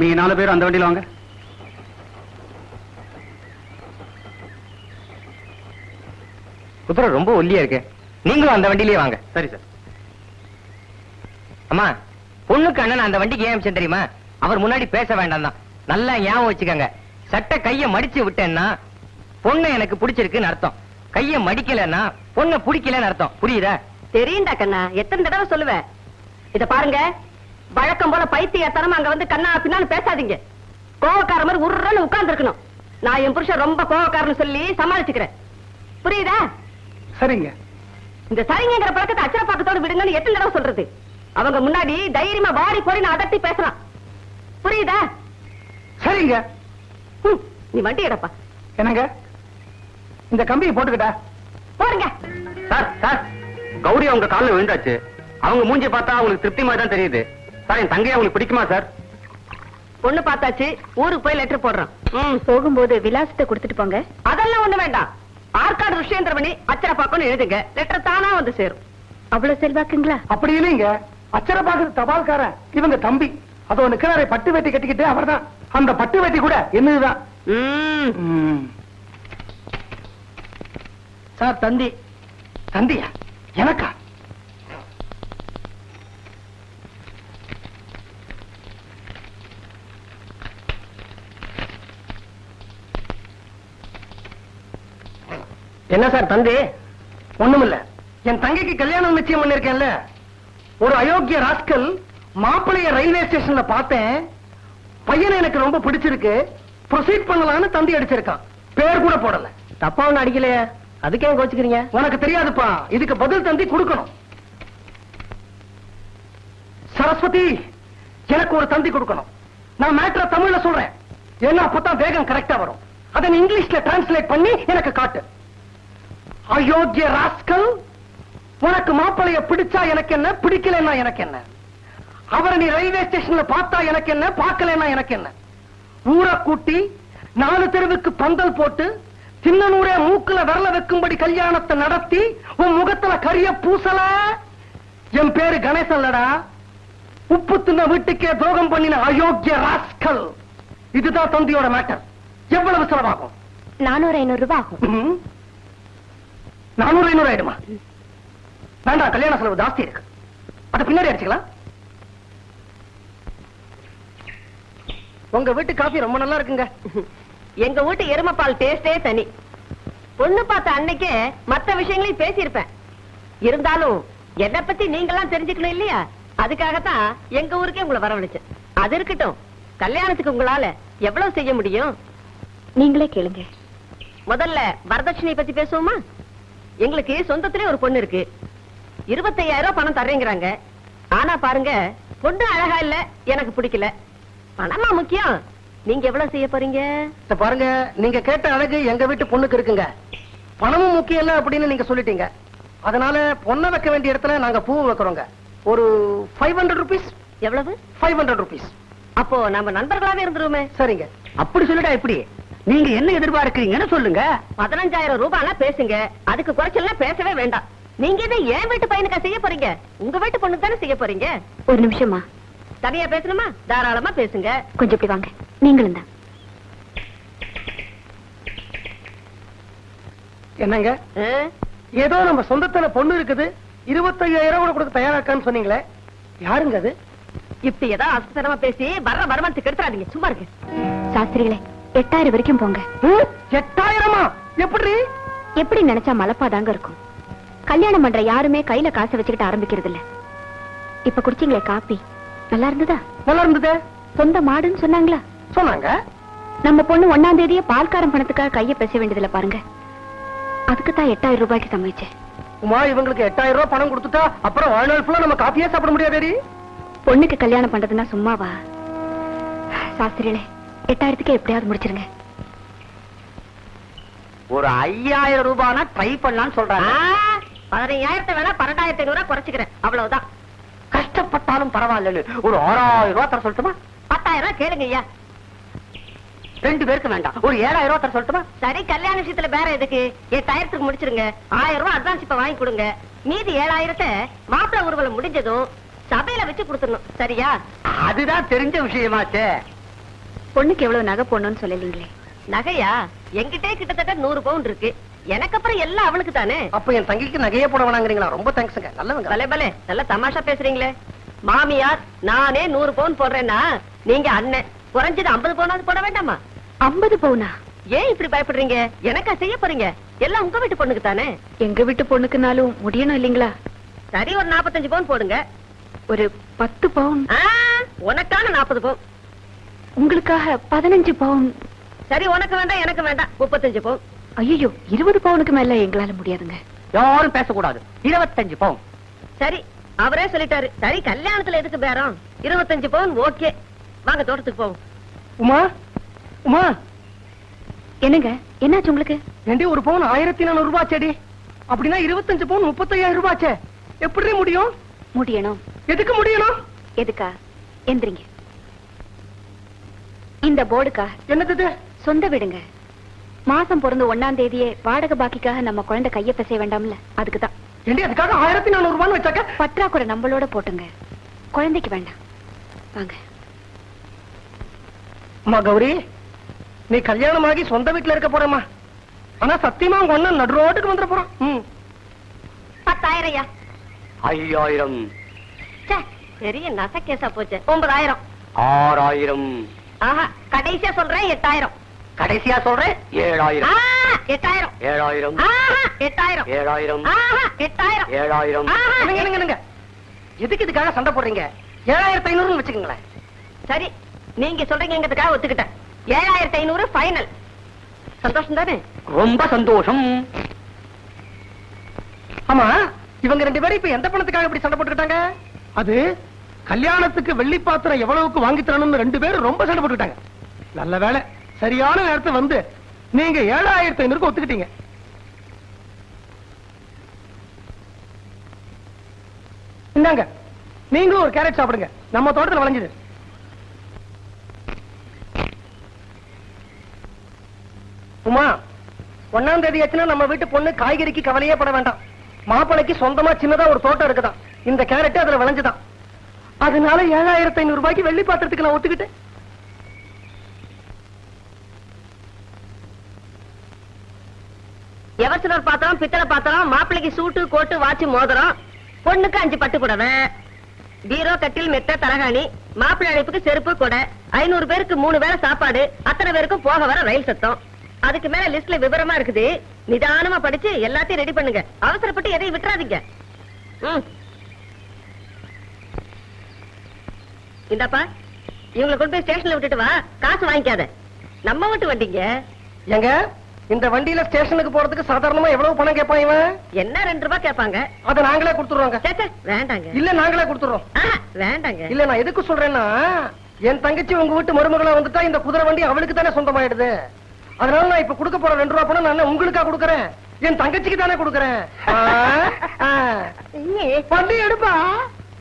நீங்க 4 பேரும் அந்த வண்டியில வாங்க. குதிரை ரொம்ப ஒல்லியா இருக்கு, நீங்களும் அந்த வண்டியிலேயே வாங்க. சரி சார். அம்மா, பொண்ணுக்கு அண்ணன் அந்த வண்டிக்கு ஏன் அமிச்சேன் தெரியுமா? அவர் முன்னாடி பேச வேண்டாம் தான். நல்லா ஞாபகம் வச்சுக்கோங்க. சட்டை கைய மடிச்சு விட்டேன்னா பொண்ணு எனக்கு பிடிச்சிருக்குன்னு அர்த்தம். கைய மடிக்கலன்னா பொண்ணை பிடிக்கலன்னு அர்த்தம். புரியுதா? தெரியுண்டா கண்ணா, எத்தனை தடவை சொல்லுவேன். இத பாருங்க, வழக்கம் போல பைத்தியத்தனமா அங்க வந்து கண்ணா பின்னாலும் பேசாதீங்க. கோவக்கார மாதிரி உருன்னு உட்கார்ந்து இருக்கணும். நான் என் புருஷன் ரொம்ப கோவக்காரன்னு சொல்லி சமாளிச்சுக்கிறேன். புரியுதா? சரிங்க. இந்த சரிங்கிற பழக்கத்தை அச்சரப்பாக்கத்தோடு விடுங்கன்னு எத்தனை தடவை சொல்றது? அவங்க முன்னாடி தைரியமா வாடி போடி அதட்டி பேசலாம். புரியுதா? சரிங்க. நீ வண்டி எடுப்பா. என்னங்க, இந்த கம்பியை போட்டுக்கிட்டா போடுங்க. சார் சார், கௌரி அவங்க காலில் விழுந்தாச்சு. அவங்க மூஞ்சி பார்த்தா அவங்களுக்கு திருப்தி மாதிரி தான் தெரியுது. சார், என் தங்கையை அவங்களுக்கு பிடிக்குமா சார்? பொண்ணு பார்த்தாச்சு, ஊருக்கு போய் லெட்டர் போடுறோம். போகும்போது விலாசத்தை கொடுத்துட்டு போங்க. அதெல்லாம் ஒண்ணு வேண்டாம். ஆற்காடு ருஷேந்திரமணி அச்சரப்பாக்கம்னு எழுதுங்க. லெட்டர் தானா வந்து சேரும். அவ்வளவு செல்வாக்குங்களா? அப்படி இல்லைங்க, அச்சரப்பாக்கு தபால்காரன் இவங்க தம்பி. அதோ நிக்கிறாரே பட்டு வேட்டி கட்டிக்கிட்டு அவர்தான். அந்த பட்டு வேட்டி கூட என்னதுதான். சார், தந்தி. தந்தியா? எனக்கா? என்ன சார் தந்தி? ஒண்ணுமில்ல, என் தங்கைக்கு கல்யாணம் நிச்சயம் பண்ணிருக்கேன்ல, ஒரு அயோக்கிய ராஸ்கல் மாப்பிளைய ரயில்வே ஸ்டேஷன்ல பார்த்தேன். பையனை எனக்கு ரொம்ப பிடிச்சிருக்கு, ப்ரொசீட் பண்ணலாம்னு தந்தி அடிச்சிருக்கான். பேர் கூட போடல. தப்பா ஒண்ணு அடிக்கலையே, அதுக்கே கோச்சுக்கிறீங்க? உனக்கு தெரியாதுப்பா, இதுக்கு பதில் தந்தி கொடுக்கணும். சரஸ்வதி, எனக்கு ஒரு தந்தி கொடுக்கணும். நான் மேட்டரை தமிழ்ல சொல்றேன், ஏன்னா அப்பதான் வேகம் கரெக்டா வரும். அதை நீ இங்கிலீஷ்ல டிரான்ஸ்லேட் பண்ணி எனக்கு காட்டு. அயோக்கிய ராஸ்கல், உனக்கு மாப்பிளைய பிடிச்சா எனக்கு என்ன, பிடிக்கலன்னா எனக்கு என்ன? அவரை நீ ரயில்வே ஸ்டேஷன்ல பார்த்தா எனக்கு என்ன, பார்க்கலன்னா எனக்கு என்ன? ஊரை கூட்டி 4 தெருவுக்கு பந்தல் போட்டு சின்னனூரே மூக்குல விரல வைக்கும்படி கல்யாணத்தை நடத்தி உன் முகத்துல கரிய பூசல. என் பேரு கணேசன்லடா, உப்பு தின்ன வீட்டுக்கே துரோகம் பண்ணின அயோக்கிய ராஸ்கல். இதுதான் தந்தியோட மேட்டர். எவ்வளவு செலவாகும்? 400-500 ரூபாய் ஆகும். 400-500 ஆயிடுமா? வேண்டாம், கல்யாண செலவு ஜாஸ்தி இருக்கு. அத பின்னாடி அடிச்சுக்கலாம். உங்க வீட்டு காபி ரொம்ப நல்லா இருக்குங்க. எங்க வீட்டு எருமைப்பால் டேஸ்டே தனி. பொண்ணு பார்த்த அன்னைக்கே மத்த விஷயங்களையும் பேசியிருப்பேன். இருந்தாலும் என்ன பத்தி நீங்கெல்லாம் தெரிஞ்சுக்கணும் இல்லையா? அதுக்காகத்தான் எங்க ஊருக்கே உங்களை வரவழைச்சேன். அது இருக்கட்டும், கல்யாணத்துக்கு உங்களால எவ்வளவு செய்ய முடியும்? நீங்களே கேளுங்க. முதல்ல வரதட்சணை பத்தி பேசுவோமா? எங்களுக்கு சொந்தத்திலே ஒரு பொண்ணு இருக்கு. 25,000 ரூபாய் பணம் தர்றேங்கிறாங்க. ஆனா பாருங்க, பொண்ணு அழகா இல்ல, எனக்கு பிடிக்கல. பணமா முக்கியம். நீங்க எவ்வளவு செய்ய போறீங்க? பாருங்க, நீங்க கேட்ட அழகு எங்க வீட்டு பொண்ணுக்கு இருக்குங்க. பணமும் முக்கியம் இல்ல அப்படின்னு நீங்க சொல்லிட்டீங்க. அதனால பொண்ணை வைக்க வேண்டிய இடத்துல நாங்க பூ வைக்கிறோங்க. ஒரு 500 rupees. எவ்வளவு? 500 rupees. அப்போ நம்ம நண்பர்களாவே இருந்துருவோமே. சரிங்க. அப்படி சொல்லிட்டா எப்படி? நீங்க என்ன எதிர்பார்க்கிறீங்கன்னு சொல்லுங்க. 15,000 ரூபாய்னா பேசுங்க. அதுக்கு குறைச்சலாம் பேசவே வேண்டாம். நீங்க இதை என் வீட்டு பையனுக்கா செய்ய போறீங்க? உங்க வீட்டு பொண்ணு தானே செய்ய போறீங்க. ஒரு நிமிஷமா? தனியா பேசணுமா? தாராளமா பேசுங்க. கொஞ்சம் இப்படி வாங்க. நீங்களும் தான். என்னங்க, ஏதோ நம்ம சொந்தத்துல பொண்ணு இருக்குது, 25,000 கூட கொடுக்க தயாரா இருக்கான்னு சொன்னீங்களே, யாருங்க அது? இப்படி ஏதோ அசுத்தமா பேசி வர்ற வருமானத்துக்கு எடுத்துறாதீங்க. சும்மா இருக்கு. சாஸ்திரிகளே, 8,000 வரைக்கும் போங்க. 8,000-மா? எப்படி? எப்படி நினைச்சா மலப்பாதாங்க இருக்கும். கல்யாணம் பண்ற யாருமே கையில காசை வச்சுக்கிட்டு ஆரம்பிக்கிறது இல்ல. இப்ப குடிச்சீங்களே காப்பி, நல்லா இருந்ததா? நல்லா இருந்தது. சொந்த மாடுன்னு சொன்னாங்களா? சொன்னாங்க. நம்ம பொண்ணு 1ஆம் தேதியே பால்காரம் பணத்துக்காக கைய பேச வேண்டியதுல பாருங்க. அதுக்குதான் 8,000 ரூபாய்க்கு சமைச்சேன். உமா, இவங்களுக்கு 8,000 ரூபாய் பணம் கொடுத்துட்டா அப்புறம் வாழ்நாள் ஃபுல்லா நம்ம காப்பியே சாப்பிட முடியாது. பொண்ணுக்கு கல்யாணம் பண்றதுன்னா சும்மாவா? சாஸ்திரிகளே, 8,000க்கு எப்படியாவது முடிச்சிருங்க. ஒரு 5,000 ரூபாய்னா ட்ரை பண்ணலாம்னு சொல்றாங்க. 15,000 வேணா 12,500 ரூபாய் குறைச்சிக்கிறேன், அவ்வளவுதான். கஷ்டப்பட்டாலும் பரவாயில்ல, ஒரு 6,000 ரூபாய் தர சொல்லட்டுமா? 10,000 ரூபாய் கேளுங்க ஐயா. 2 பேருக்கு வேண்டாம், ஒரு 7,000 ரூபாய் தர சொல்லட்டுமா? சரி, கல்யாண விஷயத்துல வேற எதுக்கு? 8,000க்கு முடிச்சிருங்க. 1,000 ரூபாய் அட்வான்ஸ் இப்ப வாங்கி கொடுங்க. மீதி 7,000 மாப்பிள்ளை ஊர்வலம் முடிஞ்சதும் சபையில வச்சு கொடுத்துடணும். சரியா? அதுதான் தெரிஞ்ச விஷயமாச்சே. பொண்ணுக்கு எவ்வளவு நகை போடணும்னு சொல்லலீங்களே. நகையா? என்கிட்டே கிட்டத்தட்ட 100 பவுன் இருக்கு. எனக்கு அப்புறம் எல்லாம் அவளுக்கு தானே. அப்ப என் தங்கிக்கு நகையே போட வேணாங்கிறீங்களா? ரொம்ப தேங்க்ஸ்ங்க, நல்லவங்க. பலே பலே, நல்ல தமாஷா பேசுறீங்களே. மாமியார் நானே 100 பவுன் போடுறேன்னா நீங்க அண்ணன் குறைஞ்சது 50 பவுனாவது போட வேண்டாமா? 50 பவுனா? ஏன் இப்படி பயப்படுறீங்க? எனக்கா செய்ய போறீங்க? எல்லாம் உங்க வீட்டு பொண்ணுக்கு தானே. எங்க வீட்டு பொண்ணுக்குனாலும் முடியணும் இல்லீங்களா? சரி, ஒரு 45 பவுன் போடுங்க. ஒரு 10 பவுன். உனக்கான 40 பவுன். உங்களுக்காக 15 பவுன். சரி, உனக்கு வேண்டாம் எனக்கு வேண்டாம், 35 பவுன். ஐயோ, 20 பவுனுக்கு மேல எங்களால முடியாதுங்க. யாரும் பேசக்கூடாது. 25 பவுன். சரி, அவரே சொல்லிட்டாரு. சரி, கல்யாணத்துல எதுக்கு பேரம்? 25 பவுன் ஓகே. வாங்க தோட்டத்துக்கு போவோம். உமா, உமா, என்னங்க, என்னாச்சு உங்களுக்கு? ஏண்டி ஒரு பவுன் 1400 ரூபாய் செடி? அப்படின்னா 25 பவுன் 35,000 ரூபாய்ச்சே. எப்படி முடியும்? முடியணும். எதுக்கு முடியணும்? எதுக்கா? எந்திரிங்க. இந்த போர்டுக்கா? என்னது இது? சொந்த வீடுங்க. மாசம் பிறந்த 1ஆம் தேதியே வாடகை பாக்கிக்காக நம்ம குழந்தை கைய பிசைய வேண்டாம்ல, அதுக்குதான். ஏண்டி அதுக்காக 1400 ரூபான்னு வச்சாக்க? பற்றாக்குறை நம்மளோட போட்டுங்க, குழந்தைக்கு வேண்டாம். வாங்க. அம்மா கௌரி, நீ கல்யாணமாகி சொந்த வீட்டுல இருக்க போறேம்மா. ஆனா சத்தியமா உங்க அண்ணன் நடு ரோட்டுக்கு வந்துட போறான். 10,000 ஐயா. 5000. பெரிய நசக்கேசா போச்சு. 9,000. 6000. ஆஹா, கடைசியா சொல்றேன் 8,000. கடைசியா சொல்றேன் 7000. 8,000. 7000. 8,000. 7000. 8,000. 7000. என்னங்க எதுக்கு இதுக்காக சண்டை போடுறீங்க? 7500 வச்சுக்கோங்களேன். சரி, நீங்க சொல்றீங்கிறதுக்காக ஒத்துக்கிட்டேன். 7,500 ஃபைனல். சந்தோஷம் தானே? ரொம்ப சந்தோஷம். ஆமா, இவங்க 2 பேரும் இப்ப எந்த பணத்துக்காக இப்படி சண்டை போட்டுக்கிட்டாங்க? அது கல்யாணத்துக்கு வெள்ளி பாத்திரம் எவ்வளவுக்கு வாங்கி தரணும்னு 2 பேரும் ரொம்ப சண்டை போட்டுக்கிட்டாங்க. நல்ல வேலை, சரியான நேரத்தை வந்து நீங்க 7,500 ஒத்துக்கிட்டீங்க. இந்தாங்க, நீங்களும் ஒரு கேரட் சாப்பிடுங்க. நம்ம தோட்டத்தில் விளைஞ்சது. உமா, 1ஆம் தேதி ஆச்சுன்னா நம்ம வீட்டு பொண்ணு காய்கறிக்கு கவலையே பட வேண்டாம். மாப்பிளைக்கு சொந்தமா சின்னதா ஒரு தோட்டம் இருக்குதான். இந்த கேரட் அதுல விளைஞ்சுதான். அதனால 7,500 ரூபாய்க்கு வெள்ளி பாத்திரத்துக்கு நான் ஒத்துக்கிட்டேன். எவர்சிலர் பாத்திரம், பித்தளை பாத்திரம், மாப்பிளைக்கு சூட்டு கோட்டு வாட்சி மோதிரம், பொண்ணுக்கு 5 பட்டு புடவை, பீரோ கட்டில் மெத்த தலகாணி, மாப்பிள்ளை அழைப்புக்கு செருப்பு கொடை, 500 பேருக்கு 3 வேளை சாப்பாடு, அத்தனை பேருக்கும் போக வர ரயில் சத்தம். அதுக்கு மேல லிஸ்ட்ல விவரமா இருக்குது. நிதானமா படிச்சு எல்லாத்தையும் ரெடி பண்ணுங்க. அவசரப்பட்டு எதையும் விட்டுறாதீங்க. இந்தப்பா, இவங்களை கொண்டு போய் ஸ்டேஷன்ல விட்டுட்டு வா. காசு வாங்கிக்காத. நம்ம வீட்டு வண்டிங்க. எங்க இந்த வண்டியில ஸ்டேஷனுக்கு போறதுக்கு சாதாரணமா எவ்வளவு பணம் கேட்பான் இவன்? என்ன 2 ரூபாய் கேட்பாங்க. அதை நாங்களே கொடுத்துருவோங்க. வேண்டாங்க. இல்ல நாங்களே கொடுத்துறோம். வேண்டாங்க. இல்ல, நான் எதுக்கு சொல்றேன்னா, என் தங்கச்சி உங்க வீட்டு மருமகளா வந்துட்டா இந்த குதிரை வண்டி அவளுக்கு தானே சொந்தமாயிடுது. அதனால நான் இப்ப கொடுக்க போற 2 ரூபாய் பணம் நான் உங்களுக்கா கொடுக்கறேன், என் தங்கச்சிக்கு தானே கொடுக்கறேன். வண்டி எடுப்பா.